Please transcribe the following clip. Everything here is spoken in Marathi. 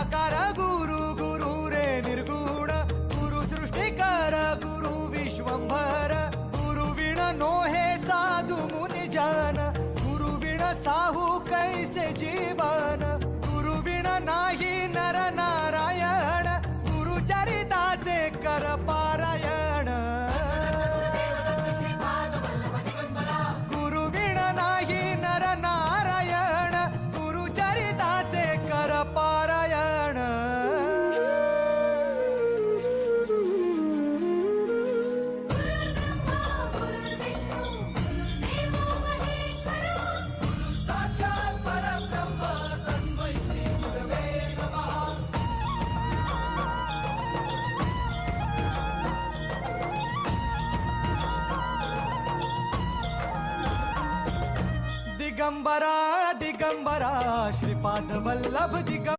निराकार गुरु गुरु रे निर्गुण गुरु सृष्टिकर गुरु विश्वंभर गुरु विण नो हे साधु मुनि जन गुरु विण साहू कैसे जीवन गुरु विण नाही नर नारायण गुरु चरिताचे कर पारायण गुरु विण नाही नर नारायण गुरु चरिताचे कर पारायण साक्षात परब्रह्म तस्मै श्री गुरवे नमः दिगंबरा दिगंबरा श्रीपाद वल्लभ दिगंबरा